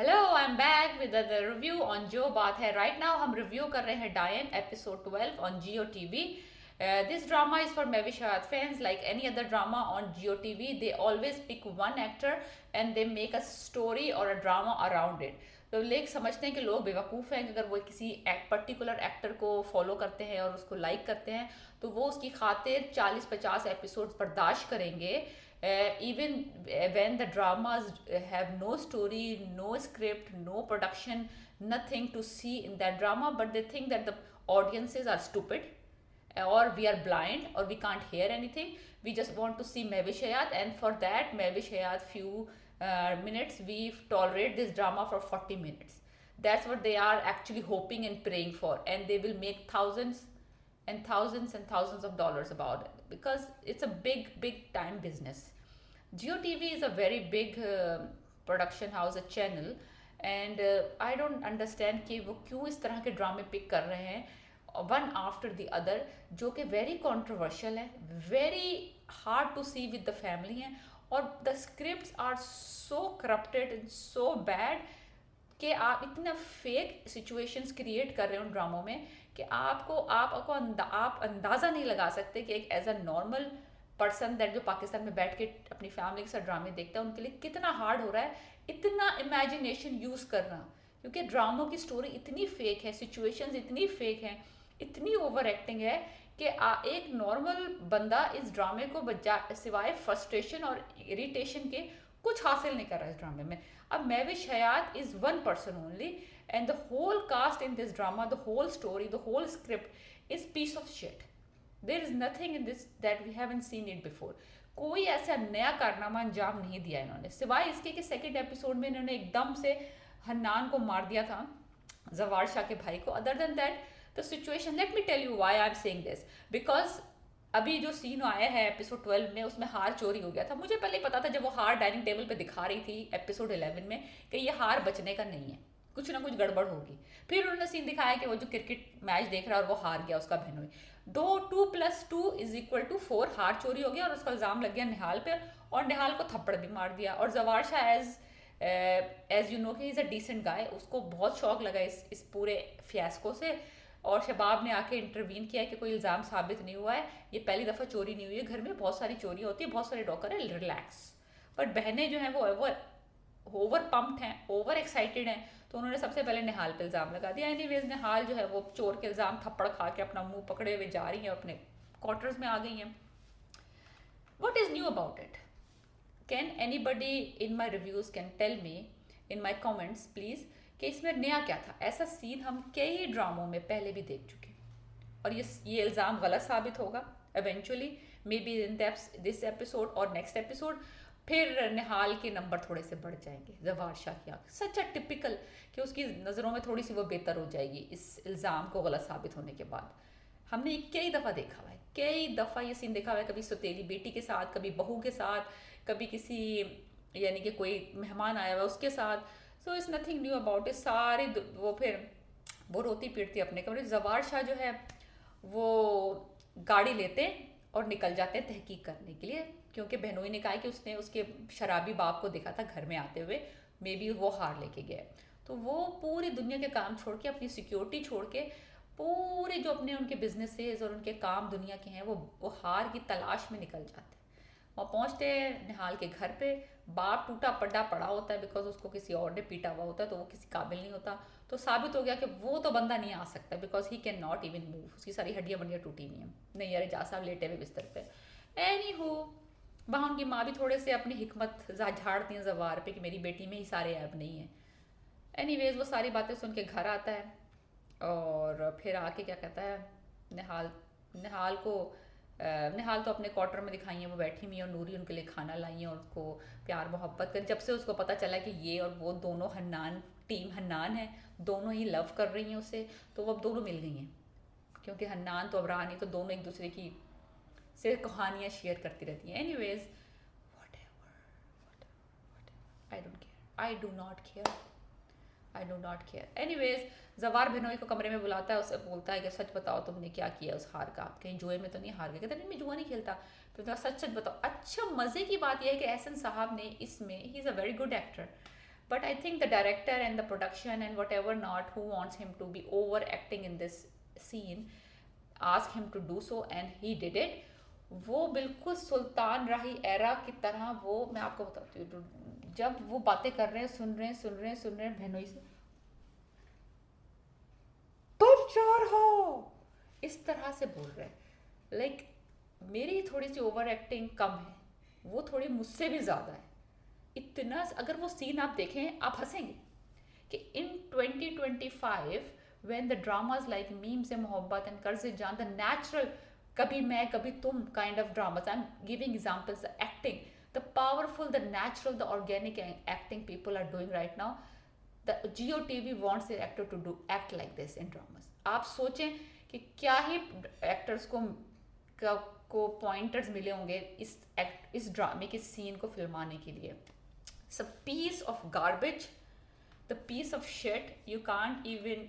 Hello I am back with the review on जो बात है राइट नाउ हम रिव्यू कर रहे हैं डायन episode 12 on Jio TV. This drama is for Mevishayat fans. Like any other drama on Geo TV, they always pick one actor and they make a story or a drama around it. तो लोग समझते हैं कि लोग बेवकूफ़ हैं कि अगर वो किसी एक पर्टिकुलर एक्टर को फॉलो करते हैं और उसको लाइक करते हैं तो वो उसकी खातिर 40-50 एपिसोड्स बर्दाश्त करेंगे. Even when the dramas have no story, no script, no production, nothing to see in that drama, but they think that the audiences are stupid or we are blind or we can't hear anything. We just want to see Mehwish Hayat, and for that Mehwish Hayat few minutes we tolerate this drama for 40 minutes. That's what they are actually hoping and praying for, and they will make thousands and thousands and thousands of dollars about it because it's a big time business. Geo TV is a very big production house, a channel, and I don't understand कि वो क्यों इस तरह के ड्रामे pick कर रहे हैं वन आफ्टर द अदर, जो कि वेरी कंट्रोवर्शियल है, very hard to see with the family हैं, और the scripts are so corrupted and so bad कि आप इतना फेक सिचुएशंस क्रिएट कर रहे हो उन ड्रामों में कि आप अंदाज़ा नहीं लगा सकते कि एक as a normal person that जो पाकिस्तान में बैठ के अपनी फैमिली के साथ ड्रामे देखता है उनके लिए कितना हार्ड हो रहा है इतना इमेजिनेशन यूज़ करना, क्योंकि ड्रामों की स्टोरी इतनी फेक है, सिचुएशंस इतनी फेक हैं, इतनी ओवर एक्टिंग है कि एक नॉर्मल बंदा इस ड्रामे को सिवाय फ्रस्ट्रेशन और इरिटेशन के कुछ हासिल नहीं कर रहा है इस ड्रामे में. अब Mehwish Hayat is one person only, and the whole cast in this drama, the whole story, the whole script is piece of shit. There is nothing in this that we haven't seen it before. कोई ऐसा नया कारनामा अंजाम नहीं दिया इन्होंने, सिवाय इसके कि सेकंड एपिसोड में इन्होंने एकदम से हन्नान को मार दिया था, जवार शाह के भाई को. Other than that the situation, let me tell you why I am saying this, because अभी जो सीन आया है एपिसोड 12 में उसमें हार चोरी हो गया था. मुझे पहले ही पता था जब वो हार डाइनिंग टेबल पे दिखा रही थी एपिसोड 11 में कि ये हार बचने का नहीं है, कुछ ना कुछ गड़बड़ होगी. फिर उन्होंने सीन दिखाया कि वो जो क्रिकेट मैच देख रहा है और वो हार गया, उसका बहनोई 2+2=4 हार चोरी हो गया और उसका इल्ज़ाम लग गया निहाल पे, और निहाल को थप्पड़ भी मार दिया. और जवार शाह एज यू नो कि इज़ अ डिसेंट गाय, उसको बहुत शौक लगा इस पूरे फियास्को से, और शबाब ने आके इंटरवीन किया कि कोई इल्ज़ाम साबित नहीं हुआ है, ये पहली दफ़ा चोरी नहीं हुई है, घर में बहुत सारी चोरी होती है, बहुत सारे डॉक्टर है, रिलैक्स. बट बहनें जो हैं वो ओवर पम्प्ड हैं, ओवर एक्साइटेड हैं, तो उन्होंने सबसे पहले निहाल पे इल्ज़ाम लगा दिया. एनीवेज निहाल जो है वो चोर के इल्ज़ाम थप्पड़ खा के अपना मुंह पकड़े हुए जा रही हैं, अपने क्वार्टर्स में आ गई हैं. What is new about it? Can anybody in my reviews can tell me in my comments please कि इसमें नया क्या था. ऐसा सीन हम कई ड्रामों में पहले भी देख चुके हैं और ये इल्ज़ाम गलत साबित होगा eventually, may be in this episode और नेक्स्ट एपिसोड. फिर निहाल के नंबर थोड़े से बढ़ जाएंगे, जवार शाह की आँख सच अ टिपिकल कि उसकी नज़रों में थोड़ी सी वो बेहतर हो जाएगी इस इल्ज़ाम को गलत साबित होने के बाद. हमने कई दफ़ा देखा हुआ है, कई दफ़ा ये सीन देखा हुआ है, कभी सौतेली बेटी के साथ, कभी बहू के साथ, कभी किसी यानी कि कोई मेहमान आया हुआ उसके साथ. So is nothing new about it. सारे वो फिर वो रोती पीटती अपने कमरे. जवार शाह जो है वो गाड़ी लेते हैं और निकल जाते हैं तहकीक करने के लिए, क्योंकि बहनोई ने कहा कि उसने उसके शराबी बाप को देखा था घर में आते हुए, मे बी वो हार लेके गया. तो वो पूरी दुनिया के काम छोड़ के, अपनी सिक्योरिटी छोड़ के, पूरे जो अपने उनके बिजनेसेस और उनके काम दुनिया के हैं वो हार की तलाश में निकल जाते हैं. वहाँ पहुँचते हैं निहाल के घर पे, बाप टूटा पड़ा पड़ा होता है बिकॉज उसको किसी और ने पीटा हुआ होता है, तो वो किसी काबिल नहीं होता. तो साबित हो गया कि वो तो बंदा नहीं आ सकता because he can not even move, उसकी सारी हड्डियाँ बंडियाँ टूटी हुई हैं. नहीं यार जा साहब लेटे हुए बिस्तर पे. एनी हो, वहाँ उनकी माँ भी थोड़े से अपनी हिकमत झाड़ती हैं जवार पे कि मेरी बेटी में ही सारे ऐब नहीं हैं. एनीवेज वो सारी बातें सुन के घर आता है और फिर आके क्या कहता है निहाल को निहाल तो अपने क्वार्टर में दिखाई है, वो बैठी हुई है और नूरी उनके लिए खाना लाई है और उसको प्यार मोहब्बत कर. जब से उसको पता चला कि ये और वो दोनों हन्नान टीम हन्नान है, दोनों ही लव कर रही हैं उसे, तो वो अब दोनों मिल गई हैं, क्योंकि हन्नान तो अब रहा नहीं, तो दोनों एक दूसरे की से कहानियाँ शेयर करती रहती हैं. Anyways what ever, I don't care, I do not care. Anyways जवार बहनोई को कमरे में बुलाता है, उसे बोलता है कि सच बताओ तुमने क्या किया उस हार का, आप कहीं जुए में तो नहीं हार गए. कहते नहीं मैं जुआ नहीं खेलता. फिर तो सच सच बताओ. अच्छा मज़े की बात यह है कि एहसन साहब ने इसमें he is a very good actor, But I think the director and the production and whatever not who wants him to be overacting in this scene ask him to do so and he did it. वो बिल्कुल सुल्तान राही era की तरह, वो मैं आपको बताती हूँ, जब वो बातें कर रहे हैं, सुन रहे हैं बहनोई से, तुम चोर हो, इस तरह से बोल रहे हैं। लाइक मेरी थोड़ी सी ओवर एक्टिंग कम है, वो थोड़ी मुझसे भी ज़्यादा है। इतना अगर वो सीन आप देखें आप हंसेंगे कि इन 2025 when the dramas like meme से मोहब्बत and कर्ज जान, the natural कभी मैं कभी तुम kind of dramas, I'm giving examples, the acting, the powerful, the natural, the organic acting people are doing right now, the Jio TV wants the actor to do act like this in dramas। आप सोचें कि क्या ही actors को pointers मिले होंगे इस ड्रामे के सीन को फिल्माने के लिए। It's a piece of garbage, the piece of shit, you can't even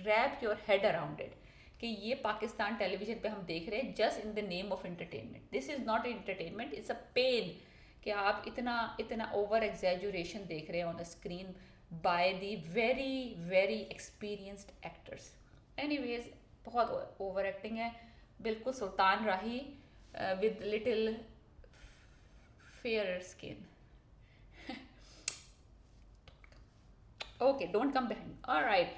wrap your head around it कि ये पाकिस्तान टेलीविजन पे हम देख रहे हैं just in the name of entertainment। This is not entertainment, it's a pain कि आप इतना over exaggeration देख रहे हैं on a screen by the very very experienced actors। Anyways, बहुत over acting है, बिल्कुल सुल्तान राही with little fairer skin। Okay, don't come behind, alright.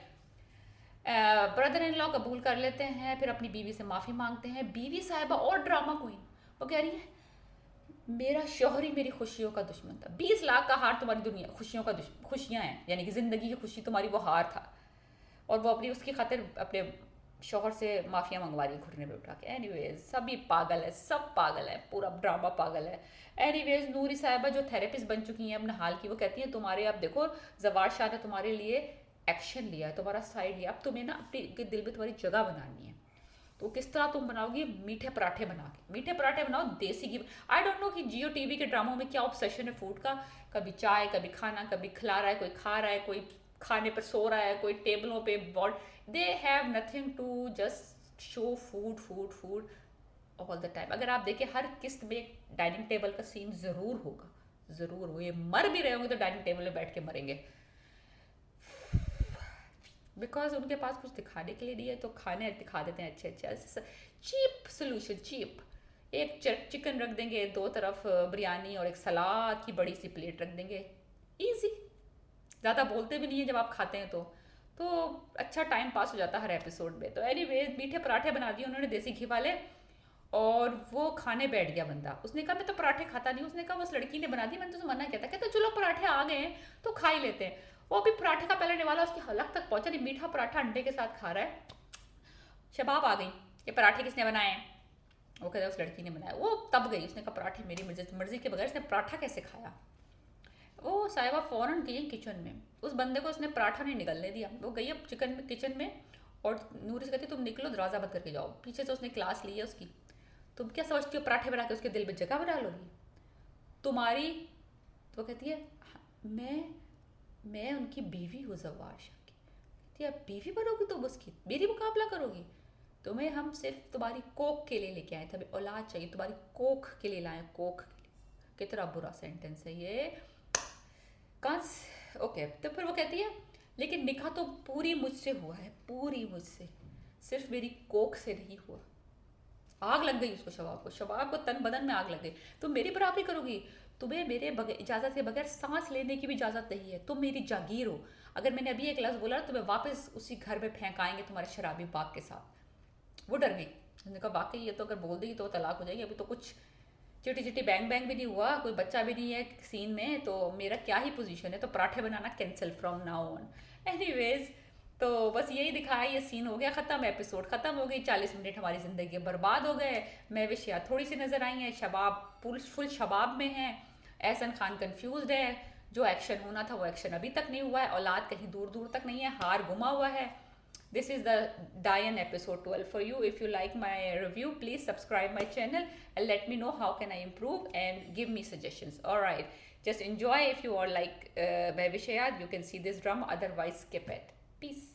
Brother in law कबूल कर लेते हैं, फिर अपनी बीवी से माफ़ी मांगते हैं। बीवी साहिबा और ड्रामा क्वीन, वो कह रही है मेरा शौहर ही मेरी खुशियों का दुश्मन था, 20 लाख का हार तुम्हारी दुनिया खुशियों का खुशियाँ हैं, यानी कि ज़िंदगी की खुशी तुम्हारी वो हार था, और वो अपनी उसकी खातिर अपने शौहर से माफिया मंगवा रही घुटने पे उठा के। एनीवेज सभी पागल है, सब पागल है, पूरा ड्रामा पागल है। एनीवेज नूरी साहिबा जो थेरेपिस्ट बन चुकी हैं अपने हाल की, वो कहती हैं तुम्हारे, अब देखो जवार शाह ने तुम्हारे लिए एक्शन लिया है, तुम्हारा साइड लिया, अब तुम्हें ना अपने दिल में तुम्हारी जगह बनानी है। तो किस तरह तुम बनाओगी? मीठे पराठे बना के, मीठे पराठे बनाओ देसी घी। आई डोंट नो कि जियो टीवी के ड्रामों में क्या ऑब्सेशन है फूड का, कभी चाय, कभी खाना, कभी खिला रहा है कोई, खा रहा है कोई, खाने पर सो रहा है कोई, टेबलों पे बॉड, they have nothing to just show food food food all the time. अगर आप देखें हर किस्त में एक डाइनिंग टेबल का सीन ज़रूर होगा, ज़रूर। वो ये मर भी रहे होंगे तो डाइनिंग टेबल में बैठ के मरेंगे, बिकॉज उनके पास कुछ दिखाने के लिए नहीं है, तो खाने दिखा देते हैं अच्छे अच्छे। Cheap solution, cheap. एक चिकन रख देंगे, दो तरफ बिरयानी और एक सलाद की बड़ी सी प्लेट रख देंगे, ईजी। ज़्यादा बोलते भी नहीं है जब आप खाते हैं तो अच्छा टाइम पास हो जाता है हर एपिसोड में। तो एनीवेज मीठे पराठे बना दिए उन्होंने देसी घी वाले, और वो खाने बैठ गया बंदा। उसने कहा मैं तो पराठे खाता नहीं, उसने कहा उस लड़की ने बना दी, मैंने तो मना किया था। कहता चलो पराठे आ गए हैं तो खा ही लेते हैं। वो अभी पराठे का पहले वाला उसकी हलक तक पहुंचा नहीं, मीठा पराठा अंडे के साथ खा रहा है। शबाब आ गई, ये पराठे किसने बनाए हैं? वो कहता उस लड़की ने बनाया। वो तब गई, उसने कहा पराठे मेरी मर्जी के बगैर इसने पराठा कैसे खाया? वो साहिबा फ़ौरन गई किचन में, उस बंदे को उसने पराठा नहीं निकलने दिया। वो गई अब किचन में और नूरी से कहती तुम निकलो, दरवाज़ा बंद करके जाओ। पीछे से उसने क्लास ली है उसकी, तुम क्या समझती हो पराठे बना के उसके दिल में जगह बना लोगी तुम्हारी? तो वो कहती है मैं उनकी बीवी हूँ जवार शाह की। कहती है बीवी बनोगी तुम उसकी, मेरी मुकाबला करोगी? तुम्हें हम सिर्फ तुम्हारी कोख के लिए लेके आए थे, हमें औलाद चाहिए, तुम्हारी कोख के लिए लाए, कोख के लिए। कितना बुरा सेंटेंस है ये। ओके, तो फिर वो कहती है लेकिन निकाह तो पूरी मुझसे हुआ है, पूरी मुझसे, सिर्फ मेरी कोख से नहीं हुआ। आग लग गई उसको, शबाब को तन बदन में आग लग गई। तुम मेरी बराबरी करोगी? तुम्हें मेरे इजाज़त के बगैर सांस लेने की भी इजाज़त नहीं है, तुम मेरी जागीर हो। अगर मैंने अभी एक लफ्ज़ बोला तो तुम्हें वापस उसी घर में फेंकाएंगे तुम्हारे शराबी बाप के साथ। वो डर गई, उसने कहा वाकई ये तो अगर बोल देगी तो तलाक हो जाएगी। अभी तो कुछ चिटी बैंग भी नहीं हुआ, कोई बच्चा भी नहीं है सीन में, तो मेरा क्या ही पोजीशन है? तो पराठे बनाना cancel from now on. Anyways तो बस यही दिखाया, ये सीन हो गया ख़त्म, एपिसोड ख़त्म हो गई, 40 मिनट हमारी ज़िंदगी बर्बाद हो गए। महविश थोड़ी सी नज़र आई हैं, शबाब फुल शबाब में हैं, एहसन खान कन्फ्यूज़ है, जो एक्शन होना था वो एक्शन अभी तक नहीं हुआ है, औलाद कहीं दूर दूर तक नहीं है, हार गुमा हुआ है। This is the Diane episode 12 for you. If you like my review, please subscribe my channel and let me know how can I improve and give me suggestions. Alright, just enjoy. If you are like Mahwish Hayat, you can see this drama, otherwise skip it. Peace.